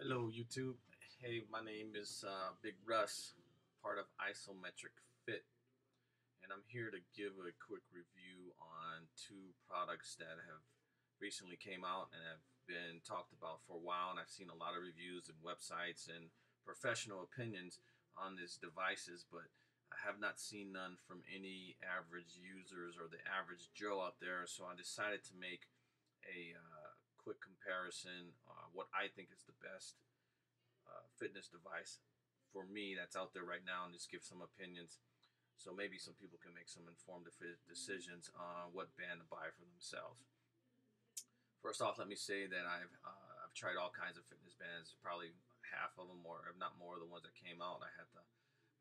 Hello, YouTube. Hey, my name is Big Russ, part of Isometric Fit, and I'm here to give a quick review on two products that have recently came out and have been talked about for a while. And I've seen a lot of reviews and websites and professional opinions on these devices, but I have not seen none from any average users or the average Joe out there. So I decided to make a quick comparison, what I think is the best fitness device for me that's out there right now, and just give some opinions so maybe some people can make some informed decisions on what band to buy for themselves. First off, let me say that I've tried all kinds of fitness bands, probably half of them, or if not more, of the ones that came out. I had the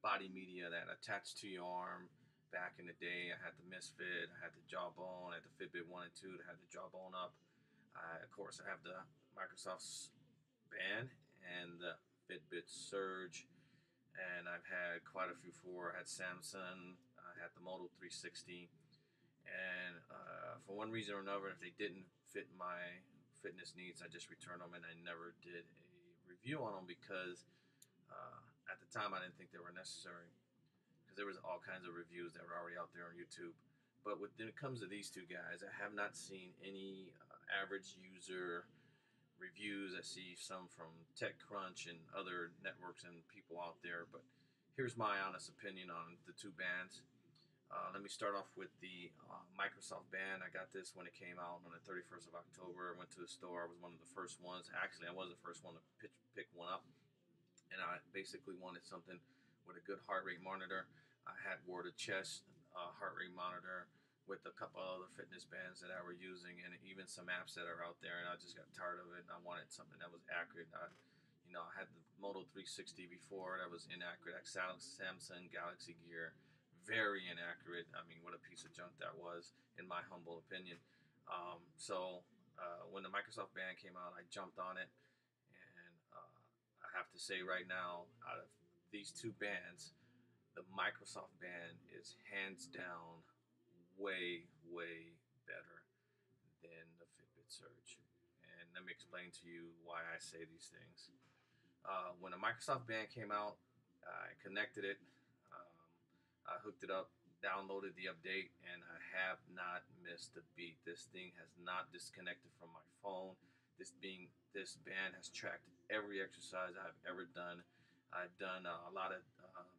body media that attached to your arm back in the day. I had the Misfit, I had the Jawbone, I had the Fitbit 1 and 2 that had the Jawbone up. Of course, I have the Microsoft's band and the Fitbit Surge, and I've had quite a few before. I had Samsung, I had the Moto 360, and for one reason or another, if they didn't fit my fitness needs, I just returned them, and I never did a review on them because at the time I didn't think they were necessary because there was all kinds of reviews that were already out there on YouTube. But when it comes to these two guys, I have not seen any average user reviews. I see some from TechCrunch and other networks and people out there, but here's my honest opinion on the two bands. Let me start off with the Microsoft band. I got this when it came out on the 31st of October. I went to the store. I was one of the first ones. Actually, I was the first one to pick one up, and I basically wanted something with a good heart rate monitor. I had wore the chest heart rate monitor with a couple of other fitness bands that I were using, and even some apps that are out there. And I just got tired of it, and I wanted something that was accurate. I had the Moto 360 before that was inaccurate. Samsung Galaxy Gear, very inaccurate. I mean, what a piece of junk that was, in my humble opinion. When the Microsoft band came out, I jumped on it, and I have to say right now, out of these two bands, the Microsoft band is hands down way better than the Fitbit Surge. And let me explain to you why I say these things. When the Microsoft band came out, I connected it, um, I hooked it up, downloaded the update, and I have not missed a beat. This thing has not disconnected from my phone. This band has tracked every exercise I've ever done. I've done a lot of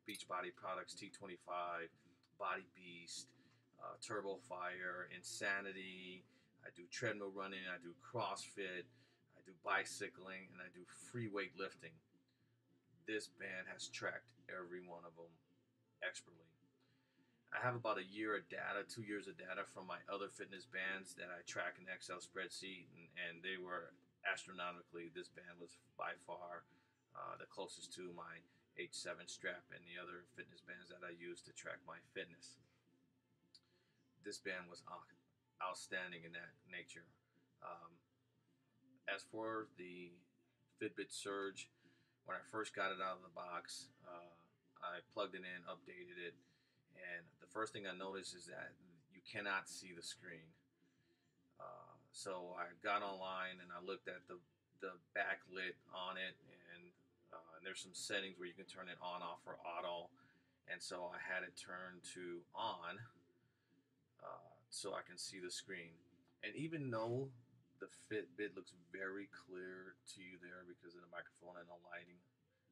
Beachbody products, T25, Body Beast, Turbo Fire, Insanity. I do treadmill running. I do CrossFit. I do bicycling, and I do free weight lifting. This band has tracked every one of them expertly. I have about a year of data, 2 years of data from my other fitness bands that I track in Excel spreadsheet, and they were astronomically. This band was by far the closest to my H7 strap and the other fitness bands that I use to track my fitness. This band was outstanding in that nature. Um, as for the Fitbit Surge, when I first got it out of the box, I plugged it in, updated it, and the first thing I noticed is that you cannot see the screen. So I got online and I looked at the backlit on it, and there's some settings where you can turn it on, off, or auto. And so I had it turned to on, so I can see the screen. And even though the Fitbit looks very clear to you there because of the microphone and the lighting,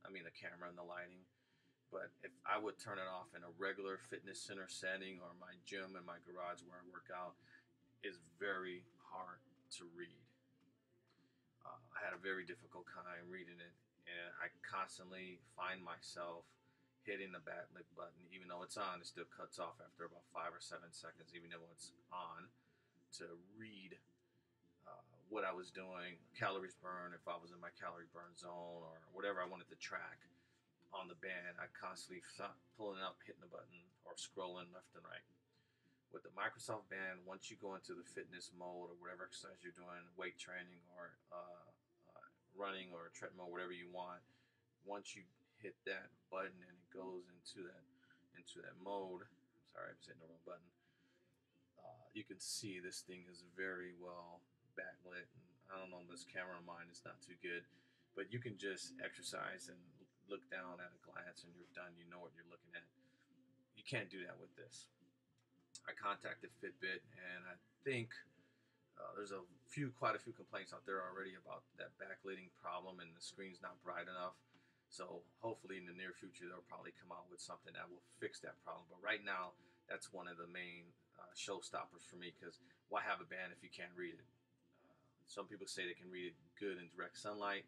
I mean the camera and the lighting, but if I would turn it off in a regular fitness center setting or my gym in my garage where I work out, is very hard to read. I had a very difficult time reading it, and I constantly find myself hitting the backlit button. Even though it's on, it still cuts off after about 5 or 7 seconds, even though it's on, to read what I was doing, calories burned, if I was in my calorie burn zone, or whatever I wanted to track on the band. I constantly pulling up, hitting the button, or scrolling left and right. With the Microsoft band, once you go into the fitness mode or whatever exercise you're doing, weight training or running or treadmill, whatever you want, once you hit that button and it goes into that mode. Sorry, I was hitting the wrong button. You can see this thing is very well backlit, and I don't know, this camera of mine is not too good, but you can just exercise and look down at a glance and you're done. You know what you're looking at. You can't do that with this. I contacted Fitbit, and I think there's quite a few complaints out there already about that backlighting problem, and the screen's not bright enough. So hopefully in the near future they'll probably come out with something that will fix that problem. But right now, that's one of the main showstoppers for me, because why have a band if you can't read it? Some people say they can read it good in direct sunlight.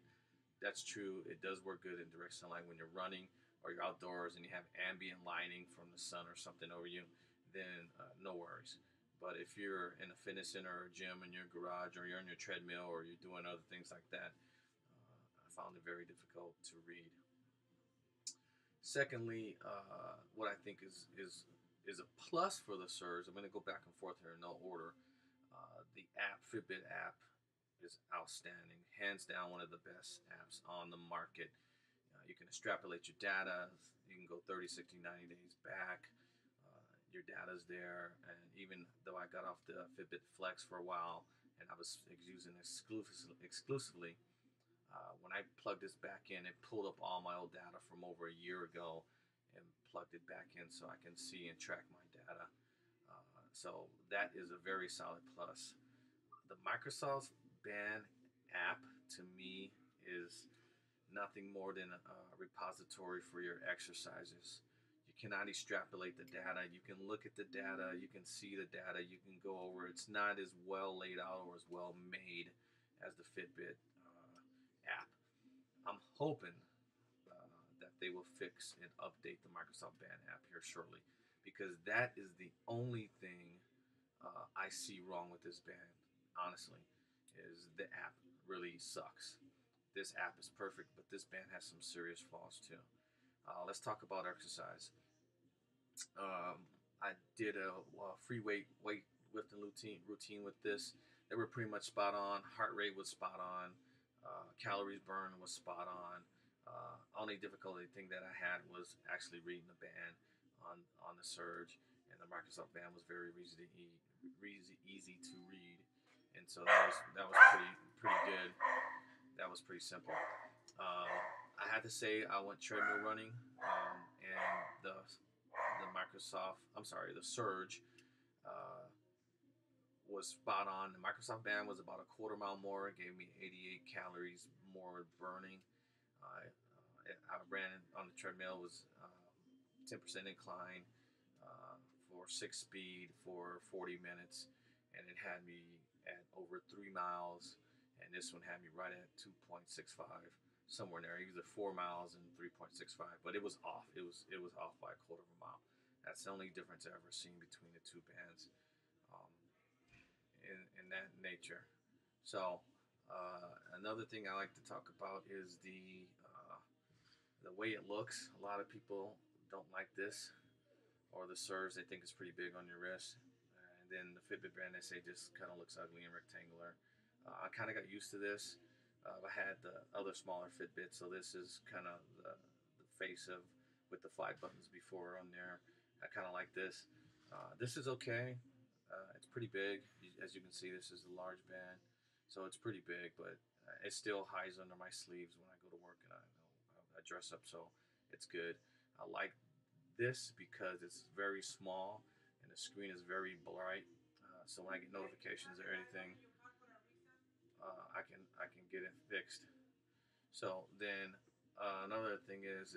That's true. It does work good in direct sunlight when you're running or you're outdoors and you have ambient lighting from the sun or something over you. Then no worries. But if you're in a fitness center or a gym in your garage, or you're on your treadmill, or you're doing other things like that, I found it very difficult to read. Secondly, what I think is a plus for the Surge. I'm going to go back and forth here in no order. The app, Fitbit app, is outstanding. Hands down, one of the best apps on the market. You can extrapolate your data. You can go 30, 60, 90 days back. Your data's there. And even though I got off the Fitbit Flex for a while and I was using it exclusively, when I plugged this back in, it pulled up all my old data from over a year ago and plugged it back in so I can see and track my data. So that is a very solid plus. The Microsoft Band app, to me, is nothing more than a repository for your exercises. You cannot extrapolate the data. You can look at the data, you can see the data, you can go over. It's not as well laid out or as well made as the Fitbit app. I'm hoping that they will fix and update the Microsoft Band app here shortly, because that is the only thing I see wrong with this band. Honestly, is the app really sucks. This app is perfect, but this band has some serious flaws too. Let's talk about exercise. I did a free weightlifting routine with this. They were pretty much spot on. Heart rate was spot on. Calories burned was spot on. Only difficulty thing that I had was actually reading the band on the Surge, and the Microsoft band was very easy to read, and so that was pretty good. That was pretty simple. Um, I had to say I went treadmill running, and the Surge uh, was spot on. The Microsoft band was about a quarter mile more. It gave me 88 calories more burning. I ran on the treadmill, was 10% incline for 6 speed for 40 minutes, and it had me at over 3 miles. And this one had me right at 2.65, somewhere in there, either 4 miles and 3.65. But it was off. It was off by a quarter of a mile. That's the only difference I've ever seen between the two bands, um, in that nature. So another thing I like to talk about is the way it looks. A lot of people don't like this, or the Surge. They think it's pretty big on your wrist, and then the Fitbit band, they say, just kind of looks ugly and rectangular. I kind of got used to this. I had the other smaller Fitbit, so this is kind of the face of, with the 5 buttons before on there. I kind of like this. This is okay. It's pretty big. As you can see, this is a large band, so it's pretty big, but it still hides under my sleeves when I go to work, and I dress up, so it's good. I like this because it's very small and the screen is very bright. So when I get notifications or anything, I can get it fixed. So then another thing is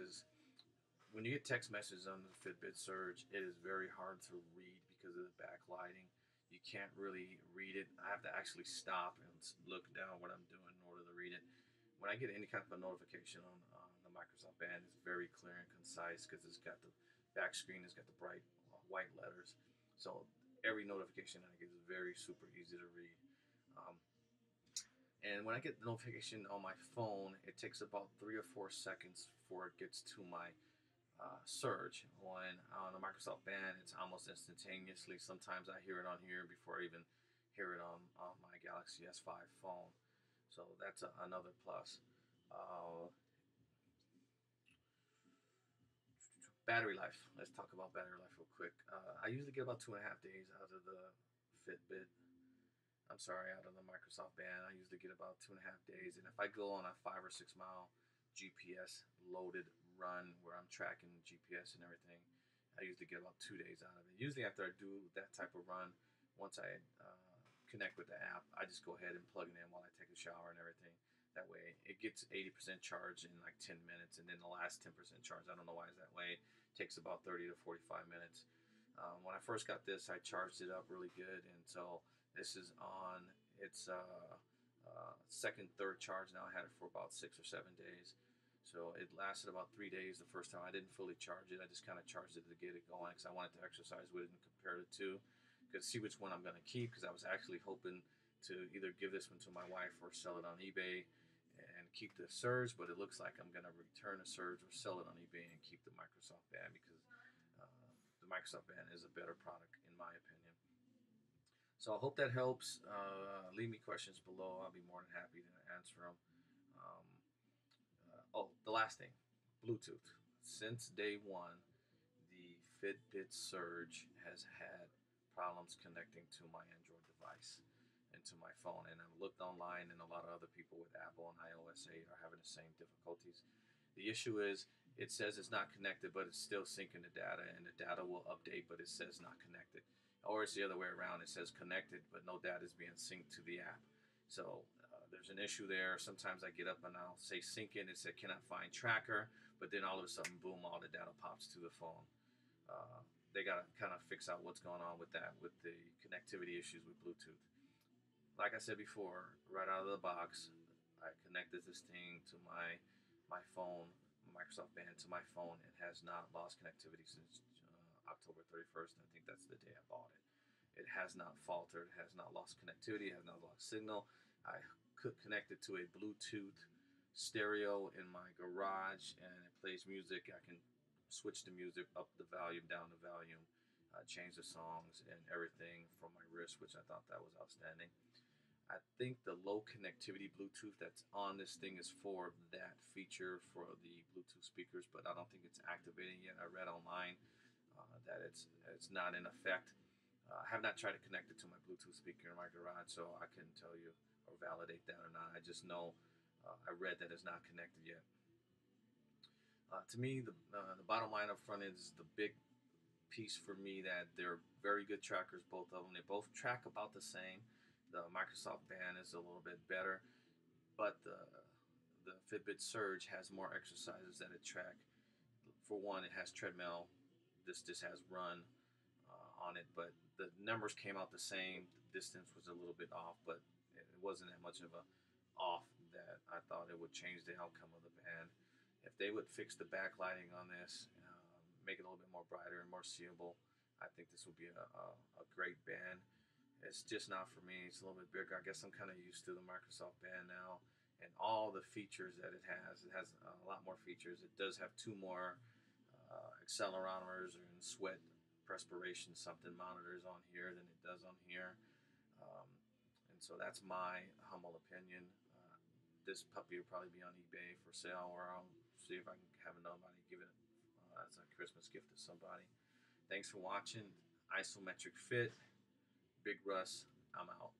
when you get text messages on the Fitbit Surge, it is very hard to read because of the backlighting. You can't really read it. I have to actually stop and look down what I'm doing in order to read it. When I get any kind of a notification on the Microsoft Band, it's very clear and concise because it's got the back screen, it's got the bright white letters. So every notification I get is very super easy to read. Um, and when I get the notification on my phone, it takes about 3 or 4 seconds before it gets to my Surge. When on the Microsoft Band, it's almost instantaneously. Sometimes I hear it on here before I even hear it on my Galaxy S5 phone. So that's another plus. Uh, Battery life. Let's talk about battery life real quick. I usually get about 2.5 days out of the Fitbit. I'm sorry, out of the Microsoft band. I usually get about 2.5 days. And if I go on a 5 or 6 mile GPS loaded run where I'm tracking GPS and everything, I usually get about 2 days out of it. Usually, after I do that type of run, once I connect with the app, I just go ahead and plug it in while I take a shower and everything. That way, it gets 80% charged in like 10 minutes, and then the last 10% charge, I don't know why it's that way, takes about 30 to 45 minutes. When I first got this, I charged it up really good, and so this is on its second, third charge now. I had it for about 6 or 7 days. So it lasted about 3 days the first time. I didn't fully charge it. I just kind of charged it to get it going because I wanted to exercise with it and compare the two. Because see which one I'm going to keep. Because I was actually hoping to either give this one to my wife or sell it on eBay and keep the Surge. But it looks like I'm going to return the Surge or sell it on eBay and keep the Microsoft Band because the Microsoft Band is a better product in my opinion. So I hope that helps. Leave me questions below. I'll be more than happy to answer them. Um, oh, the last thing, Bluetooth. Since day one, the Fitbit Surge has had problems connecting to my Android device and to my phone. And I've looked online, and a lot of other people with Apple and iOS 8 are having the same difficulties. The issue is it says it's not connected, but it's still syncing the data, and the data will update, but it says not connected. Or it's the other way around. It says connected, but no data is being synced to the app. So there's an issue there. Sometimes I get up and I'll say sync in. It said cannot find tracker, but then all of a sudden, boom, all the data pops to the phone. They got to kind of fix out what's going on with that, with the connectivity issues with Bluetooth. Like I said before, right out of the box, I connected this thing to my phone, my Microsoft Band to my phone. It has not lost connectivity since October 31st. I think that's the day I bought it. It has not faltered. It has not lost connectivity. It has not lost signal. I could connect it to a Bluetooth stereo in my garage, and it plays music. I can switch the music up the volume, down the volume, change the songs and everything from my wrist, which I thought that was outstanding. I think the low connectivity Bluetooth that's on this thing is for that feature for the Bluetooth speakers, but I don't think it's activating yet. I read online that it's not in effect. I have not tried to connect it to my Bluetooth speaker in my garage, so I couldn't tell you or validate that or not. I just know I read that it's not connected yet. To me, the bottom line up front is the big piece for me that they're very good trackers, both of them. They both track about the same. The Microsoft Band is a little bit better, but the Fitbit Surge has more exercises that it track. For one, it has treadmill. This just has run on it, but the numbers came out the same. The distance was a little bit off, but it wasn't that much of a off that I thought it would change the outcome of the band. If they would fix the backlighting on this, make it a little bit more brighter and more seeable, I think this would be a great band. It's just not for me. It's a little bit bigger. I guess I'm kind of used to the Microsoft band now and all the features that it has. It has a lot more features. It does have two more accelerometers and sweat perspiration something monitors on here than it does on here. Um, and so that's my humble opinion. This puppy will probably be on eBay for sale, or I'll see if I can have another give it as a Christmas gift to somebody. Thanks for watching. Isometric Fit. Big Russ. I'm out.